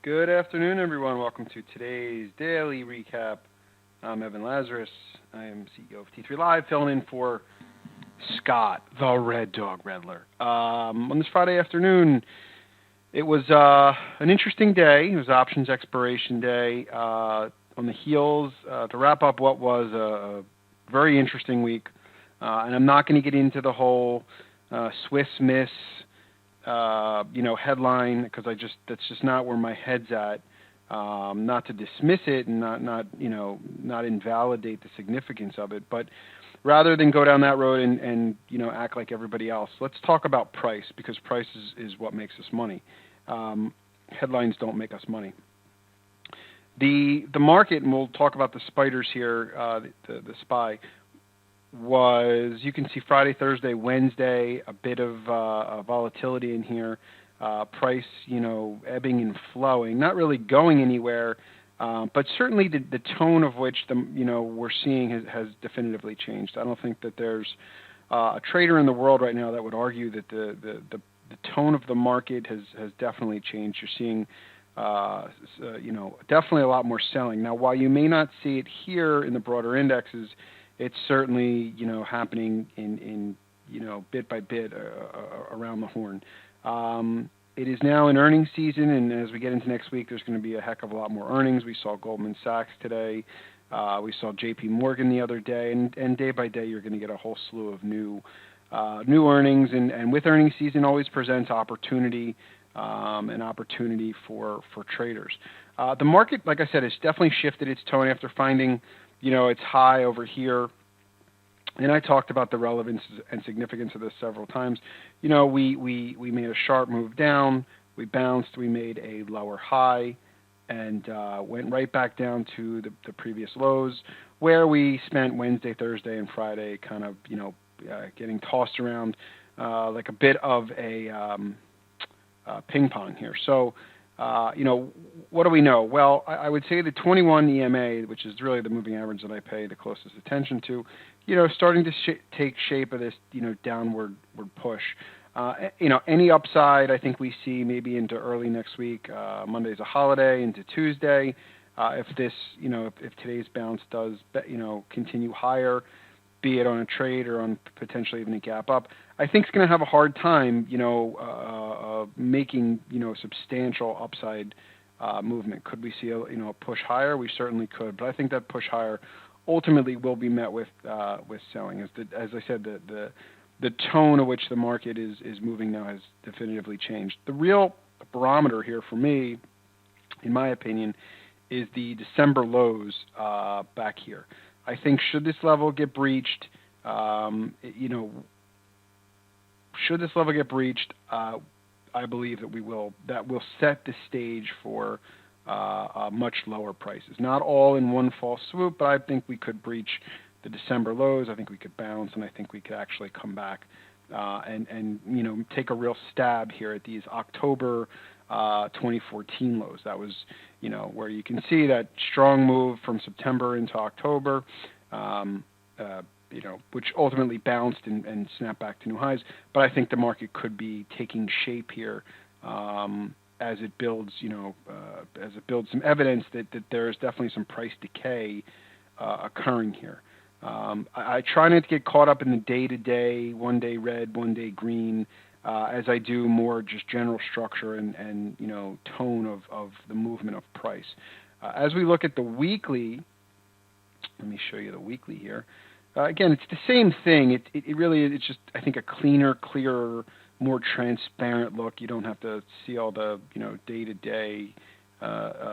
Good afternoon, everyone. Welcome to today's daily recap. I'm Evan Lazarus. I am CEO of T3 Live, filling in for Scott, the Red Dog Redler. On this Friday afternoon, it was an interesting day. It was options expiration day. On the heels, to wrap up what was a very interesting week, and I'm not going to get into the whole Swiss miss headline, because that's just not where my head's at. Not to dismiss it and not invalidate the significance of it, but rather than go down that road and act like everybody else, let's talk about price, because price is what makes us money. Headlines don't make us money. The market, and we'll talk about the spiders here, the SPY, was, you can see Friday, Thursday, Wednesday, a bit of volatility in here. Price, ebbing and flowing, not really going anywhere, but certainly the tone of which we're seeing has definitively changed. I don't think that there's a trader in the world right now that would argue that the tone of the market has definitely changed. You're seeing definitely a lot more selling. Now, while you may not see it here in the broader indexes, it's certainly happening in bit by bit around the horn. It is now an earnings season, and as we get into next week, there's going to be a heck of a lot more earnings. We saw Goldman Sachs today. We saw JPMorgan the other day, and day by day, you're going to get a whole slew of new earnings. And with earnings season, always presents opportunity, an opportunity for traders. The market, like I said, has definitely shifted its tone after finding its high over here. And I talked about the relevance and significance of this several times. We made a sharp move down, we bounced, we made a lower high, and went right back down to the previous lows, where we spent Wednesday, Thursday, and Friday kind of getting tossed around like a bit of a ping pong here. So what do we know? Well, I would say the 21 EMA, which is really the moving average that I pay the closest attention to, starting to take shape of this, downward push. Any upside, I think we see maybe into early next week. Monday's a holiday, into Tuesday. If this, if today's bounce does, continue higher, be it on a trade or on potentially even a gap up, I think it's going to have a hard time, making, substantial upside movement. Could we see a push higher? We certainly could, but I think that push higher ultimately will be met with selling. As I said, the tone at which the market is moving now has definitively changed. The real barometer here for me, in my opinion, is the December lows back here. I think should this level get breached, should this level get breached, I believe that that will set the stage for much lower prices. Not all in one false swoop, but I think we could breach the December lows. I think we could bounce, and I think we could actually come back and take a real stab here at these October 2014 lows. That was where you can see that strong move from September into October, which ultimately bounced and snapped back to new highs. But I think the market could be taking shape here as it builds, some evidence that there is definitely some price decay occurring here. I try not to get caught up in the day-to-day, one day red, one day green, as I do more just general structure and tone of the movement of price. As we look at the weekly, let me show you the weekly here. Again, it's the same thing. It really is just, I think, a cleaner, clearer, more transparent look. You don't have to see all the day-to-day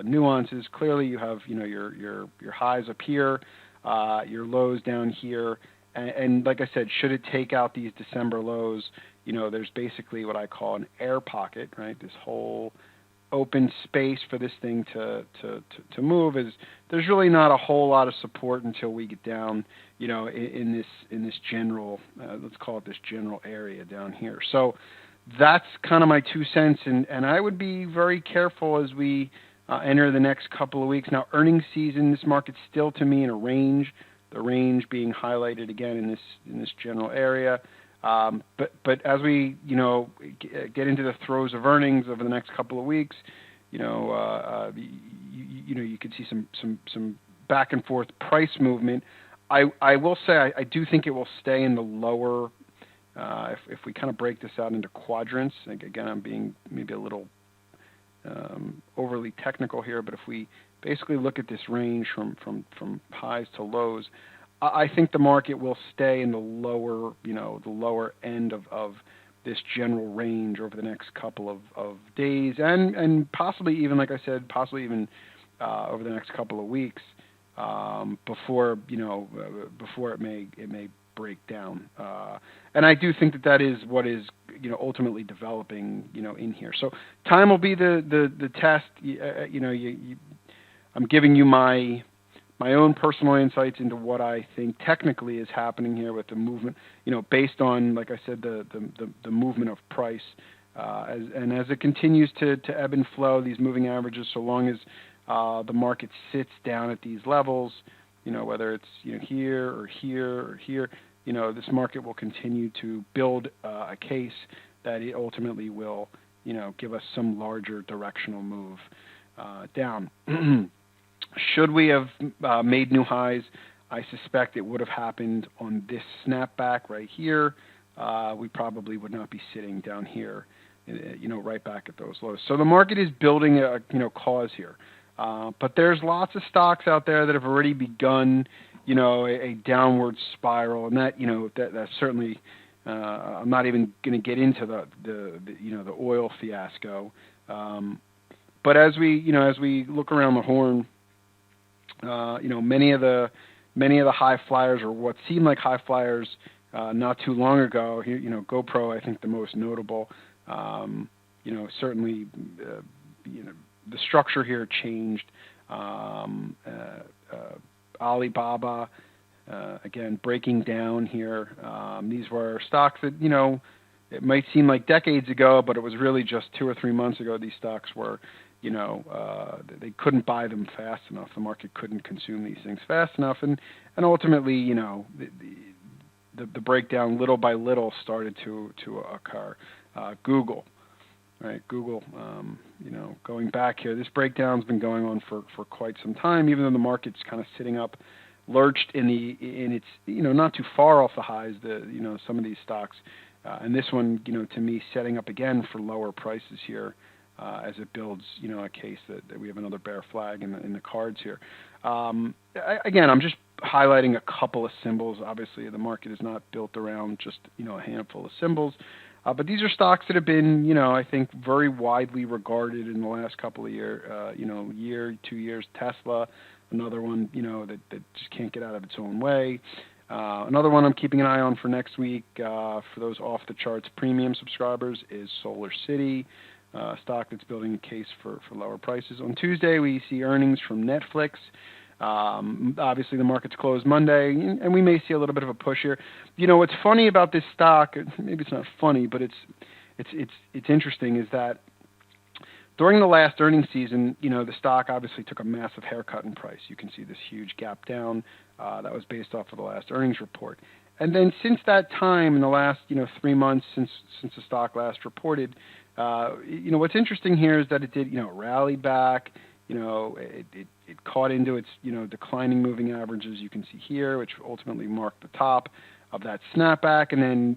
nuances. Clearly, you have your highs up here, your lows down here, and like I said, should it take out these December lows, there's basically what I call an air pocket, right? This whole open space for this thing to move. There's really not a whole lot of support until we get down, in this general, let's call it this general area down here. So that's kind of my 2 cents, and I would be very careful as we enter the next couple of weeks. Now, earnings season, this market's still to me in a range. The range being highlighted again in this general area. But as we get into the throes of earnings over the next couple of weeks, you could see some back and forth price movement. I will say I do think it will stay in the lower. If we kind of break this out into quadrants, again, I'm being maybe a little overly technical here, but if we basically look at this range from highs to lows, I think the market will stay in the lower, the lower end of this general range over the next couple of days, and possibly even, like I said, over the next couple of weeks, before it may break down. And I do think that is what is ultimately developing in here. So time will be the test. I'm giving you my own personal insights into what I think technically is happening here with the movement, based on, like I said, the movement of price, as it continues to ebb and flow, these moving averages, so long as the market sits down at these levels, whether it's here or here or here, this market will continue to build a case that it ultimately will, give us some larger directional move down. Should we have made new highs, I suspect it would have happened on this snapback right here. We probably would not be sitting down here, right back at those lows. So the market is building a, cause here. But there's lots of stocks out there that have already begun, a downward spiral, and that's certainly. I'm not even going to get into the oil fiasco. But as we look around the horn, many of the high flyers, or what seemed like high flyers not too long ago, GoPro, I think the most notable. Certainly, the structure here changed. Alibaba, again, breaking down here. These were stocks that, it might seem like decades ago, but it was really just 2 or 3 months ago. These stocks were, they couldn't buy them fast enough. The market couldn't consume these things fast enough. And ultimately, the breakdown little by little started to occur. Google. Right, Google, going back here, this breakdown's been going on for quite some time, even though the market's kind of sitting up, lurched in its, not too far off the highs, some of these stocks, and this one, to me, setting up again for lower prices here, as it builds, a case that we have another bear flag in the cards here. Again, I'm just highlighting a couple of symbols. Obviously, the market is not built around just, a handful of symbols. But these are stocks that have been, I think, very widely regarded in the last couple of years. 2 years. Tesla, another one, that just can't get out of its own way. Another one I'm keeping an eye on for next week, for those off-the-charts premium subscribers, is Solar City, stock that's building a case for lower prices. On Tuesday, we see earnings from Netflix. Obviously, the market's closed Monday, and we may see a little bit of a push here. What's funny about this stock, maybe it's not funny, but it's interesting, is that during the last earnings season, the stock obviously took a massive haircut in price. You can see this huge gap down that was based off of the last earnings report. And then since that time, in the last 3 months since the stock last reported, what's interesting here is that it did rally back. It caught into its, declining moving averages, you can see here, which ultimately marked the top of that snapback, and then,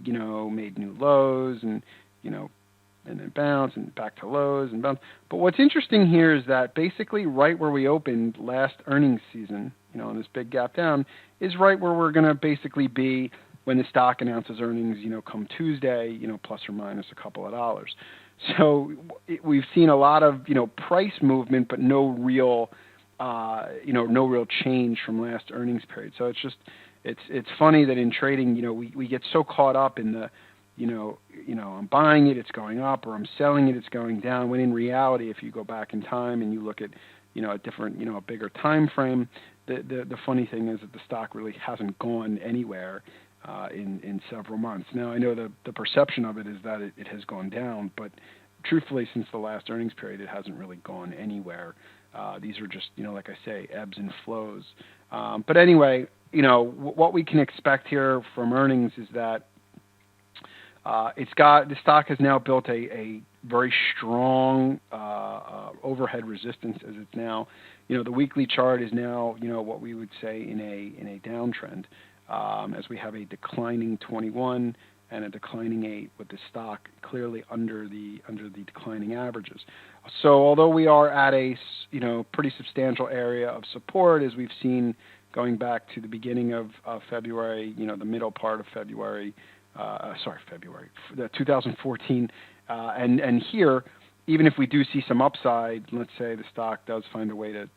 made new lows, and then bounced, and back to lows, and bounced. But what's interesting here is that basically right where we opened last earnings season, in this big gap down, is right where we're going to basically be when the stock announces earnings, come Tuesday, plus or minus a couple of dollars. So we've seen a lot of, price movement, but no real change from last earnings period. So it's funny that in trading, we get so caught up in the, I'm buying it, it's going up, or I'm selling it, it's going down. When in reality, if you go back in time and you look at, a different, a bigger time frame, the funny thing is that the stock really hasn't gone anywhere in several months. Now, I know the perception of it is that it has gone down, but truthfully, since the last earnings period, it hasn't really gone anywhere. These are just, like I say, ebbs and flows. But anyway, what we can expect here from earnings is that the stock has now built a very strong, over overhead resistance as it's now. The weekly chart is now, what we would say in a downtrend, as we have a declining 21 and a declining 8, with the stock clearly under the declining averages. So although we are at a pretty substantial area of support, as we've seen going back to the beginning of February, the middle part of February, the 2014, and here, even if we do see some upside, let's say the stock does find a way to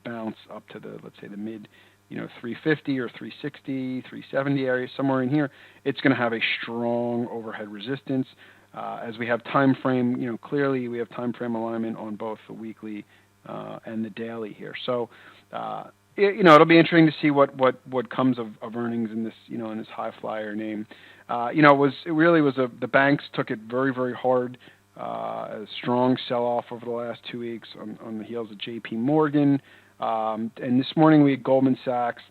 bounce up to let's say the mid 350 or 360, 370 area, somewhere in here, it's going to have a strong overhead resistance. As we have time frame, clearly we have time frame alignment on both the weekly and the daily here. So, it'll be interesting to see what comes of earnings in this, in this high flyer name. The banks took it very, very hard. A strong sell-off over the last 2 weeks on the heels of JPMorgan. And this morning we had Goldman Sachs.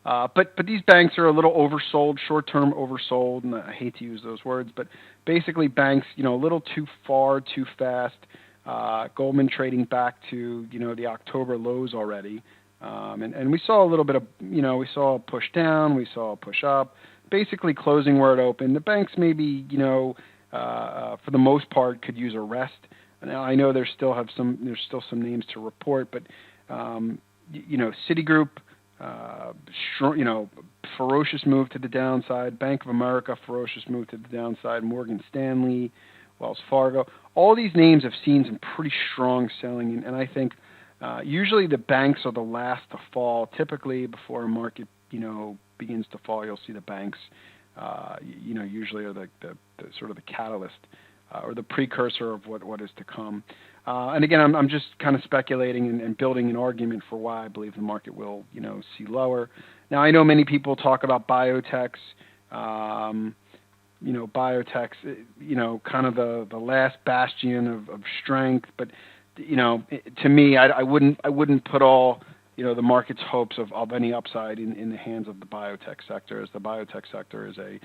But these banks are a little oversold, short-term oversold, and I hate to use those words, but basically banks, a little too far, too fast. Goldman trading back to, the October lows already. And we saw a little bit of, we saw a push down, we saw a push up, basically closing where it opened. The banks maybe, for the most part could use a rest. Now I know there's still some names to report, but Citigroup, ferocious move to the downside. Bank of America, ferocious move to the downside. Morgan Stanley, Wells Fargo. All these names have seen some pretty strong selling, and I think usually the banks are the last to fall. Typically, before a market begins to fall, you'll see the banks usually are the sort of the catalyst or the precursor of what is to come. And again, I'm just kind of speculating and building an argument for why I believe the market will see lower. Now I know many people talk about biotechs. Biotechs, kind of the last bastion of strength, but to me, I wouldn't put all the market's hopes of any upside in the hands of the biotech sector, as the biotech sector is a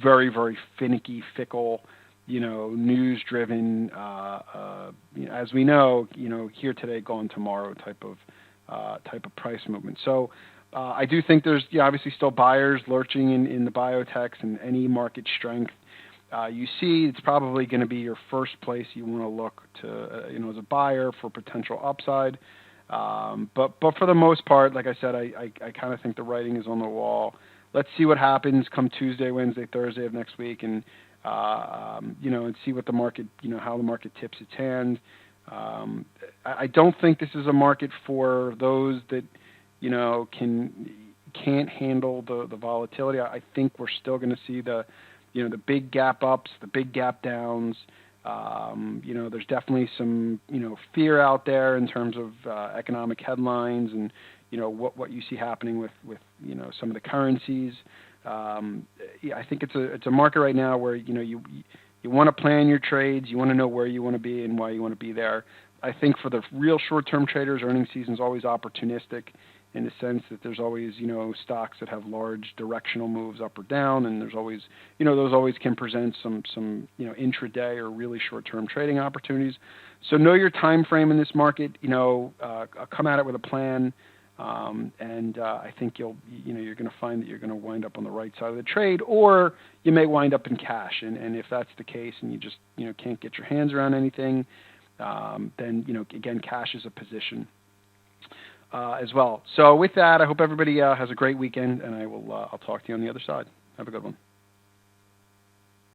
very, very finicky, fickle, news-driven, as we know, here today, gone tomorrow type of price movement. So I do think there's obviously still buyers lurching in the biotechs, and any market strength you see, it's probably going to be your first place you want to look to, as a buyer for potential upside. But for the most part, like I said, I kind of think the writing is on the wall. Let's see what happens come Tuesday, Wednesday, Thursday of next week, and and see what the market, how the market tips its hand. I don't think this is a market for those that can't handle the volatility. I think we're still going to see the big gap ups, the big gap downs. There's definitely some, fear out there in terms of economic headlines and, what you see happening with some of the currencies. I think it's a market right now where, you want to plan your trades, you want to know where you want to be and why you want to be there. I think for the real short-term traders, earnings season is always opportunistic in the sense that there's always, stocks that have large directional moves up or down, and there's always, those always can present some intraday or really short-term trading opportunities. So know your time frame in this market, come at it with a plan, and I think you're going to find that you're going to wind up on the right side of the trade, or you may wind up in cash, and if that's the case and you just, can't get your hands around anything, then, again, cash is a position as well. So with that, I hope everybody has a great weekend, and I'll talk to you on the other side. Have a good one.